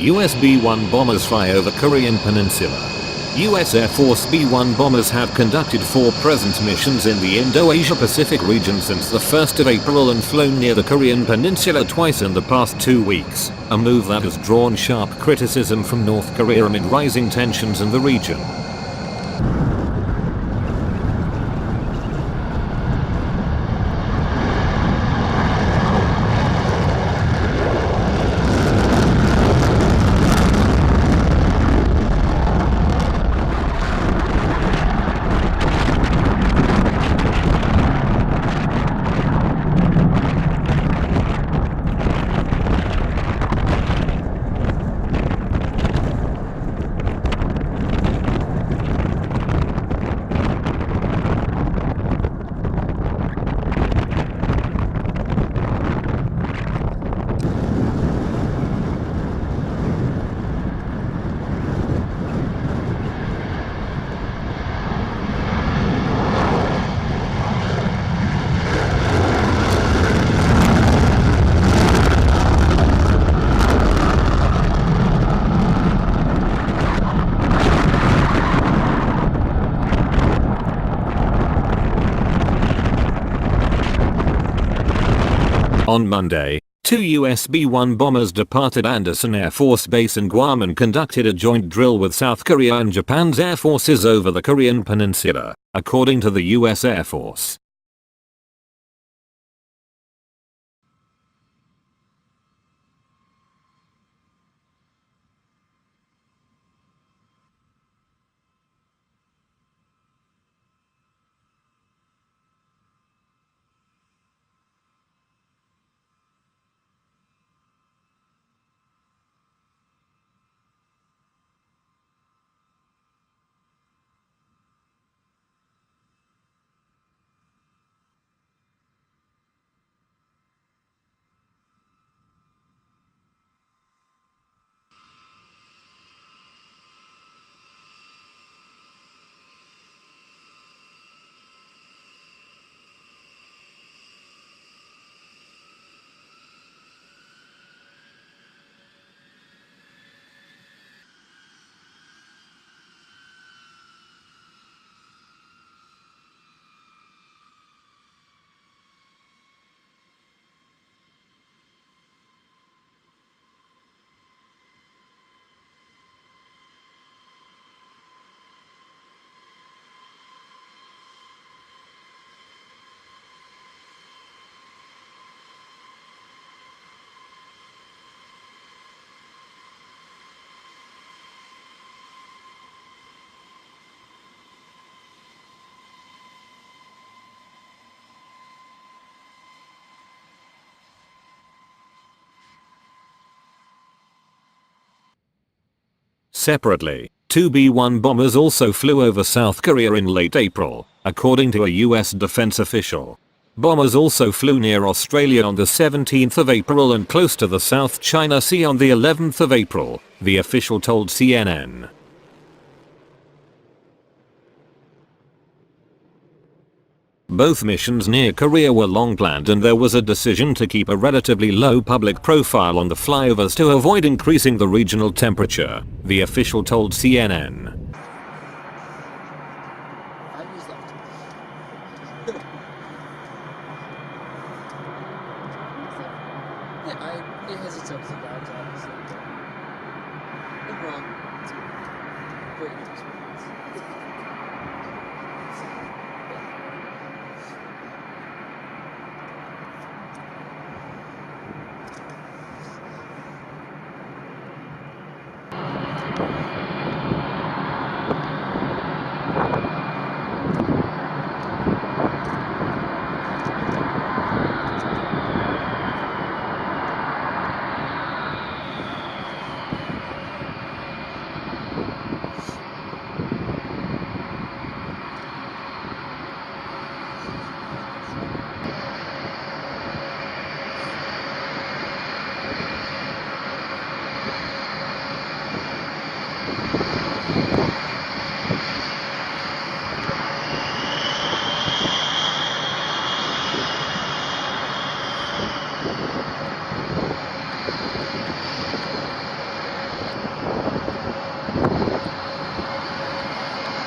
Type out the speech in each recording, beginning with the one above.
US B-1 bombers fly over Korean Peninsula. US Air Force B-1 bombers have conducted 4 present missions in the Indo-Asia Pacific region since the 1st of April and flown near the Korean Peninsula twice in the past 2 weeks, a move that has drawn sharp criticism from North Korea amid rising tensions in the region. On Monday, 2 US B-1 bombers departed Andersen Air Force Base in Guam and conducted a joint drill with South Korea and Japan's air forces over the Korean Peninsula, according to the US Air Force. Separately, 2 B-1 bombers also flew over South Korea in late April, according to a US defense official. Bombers also flew near Australia on the 17th of April and close to the South China Sea on the 11th of April, the official told CNN. Both missions near Korea were long planned and there was a decision to keep a relatively low public profile on the flyovers to avoid increasing the regional temperature, the official told CNN.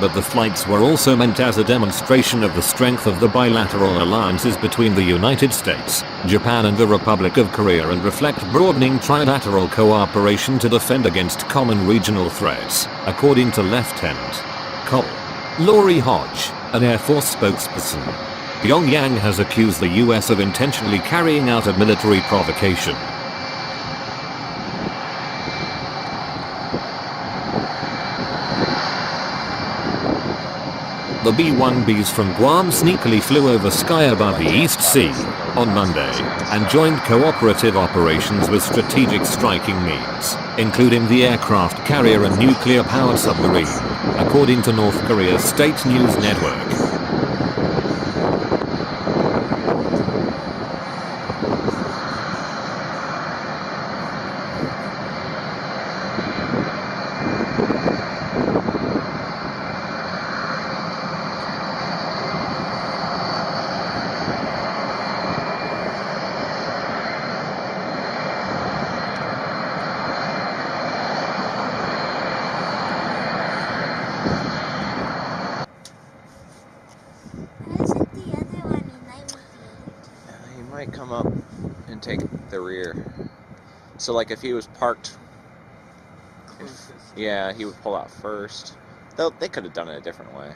But the flights were also meant as a demonstration of the strength of the bilateral alliances between the United States, Japan and the Republic of Korea, and reflect broadening trilateral cooperation to defend against common regional threats, according to Lieutenant Col. Laurie Hodge, an Air Force spokesperson. Pyongyang has accused the US of intentionally carrying out a military provocation. The B-1Bs from Guam sneakily flew over sky above the East Sea on Monday and joined cooperative operations with strategic striking means, including the aircraft carrier and nuclear-powered submarine, according to North Korea's state news network. Come up and take the rear. So like if he was parked, yeah, he would pull out first. Though they could have done it a different way.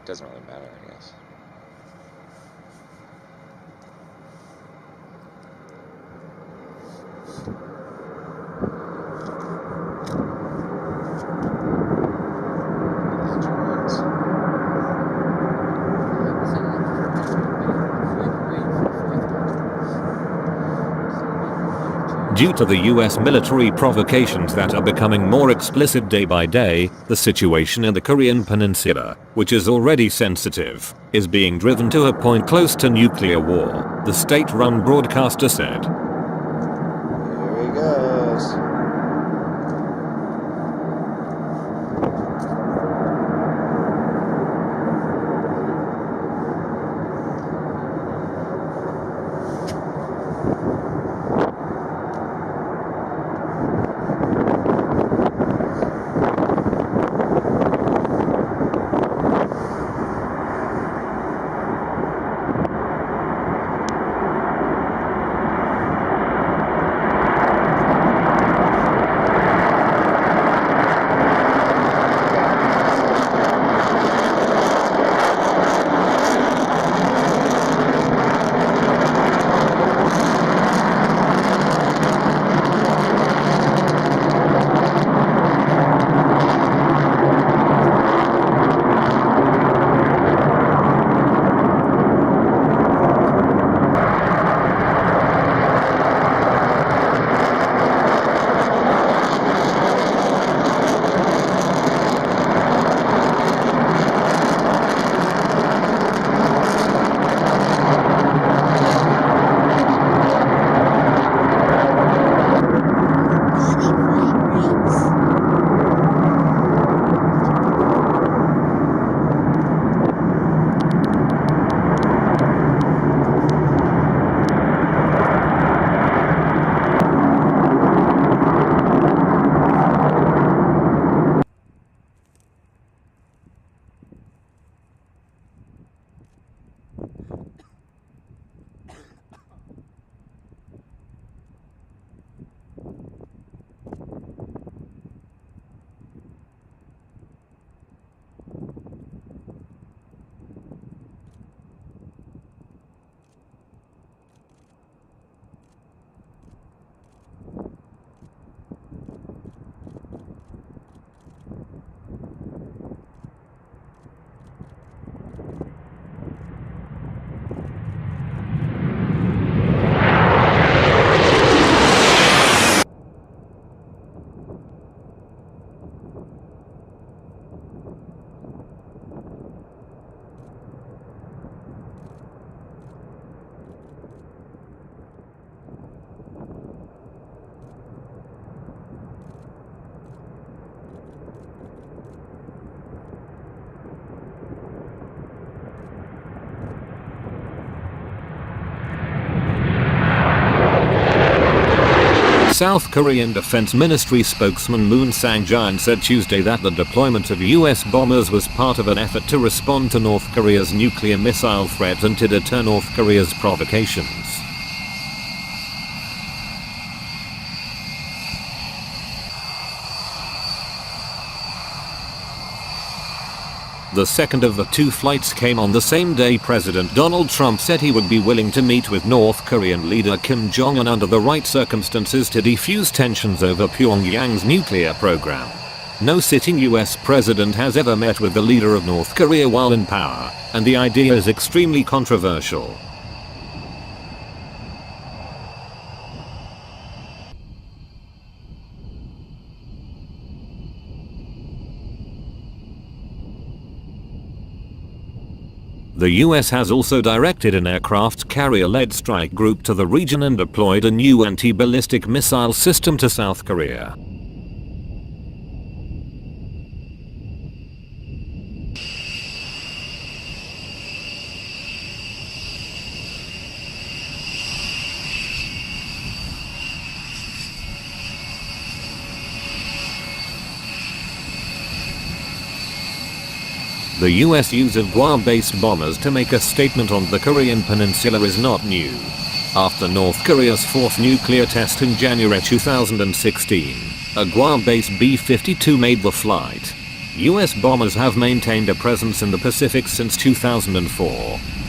Doesn't really matter, I guess. Due to the US military provocations that are becoming more explicit day by day, the situation in the Korean Peninsula, which is already sensitive, is being driven to a point close to nuclear war, the state-run broadcaster said. Here he goes. South Korean Defense Ministry spokesman Moon Sang-jae said Tuesday that the deployment of US bombers was part of an effort to respond to North Korea's nuclear missile threat and to deter North Korea's provocations. The second of the two flights came on the same day President Donald Trump said he would be willing to meet with North Korean leader Kim Jong-un under the right circumstances to defuse tensions over Pyongyang's nuclear program. No sitting US president has ever met with the leader of North Korea while in power, and the idea is extremely controversial. The US has also directed an aircraft carrier-led strike group to the region and deployed a new anti-ballistic missile system to South Korea. The US use of Guam-based bombers to make a statement on the Korean Peninsula is not new. After North Korea's fourth nuclear test in January 2016, a Guam-based B-52 made the flight. US bombers have maintained a presence in the Pacific since 2004.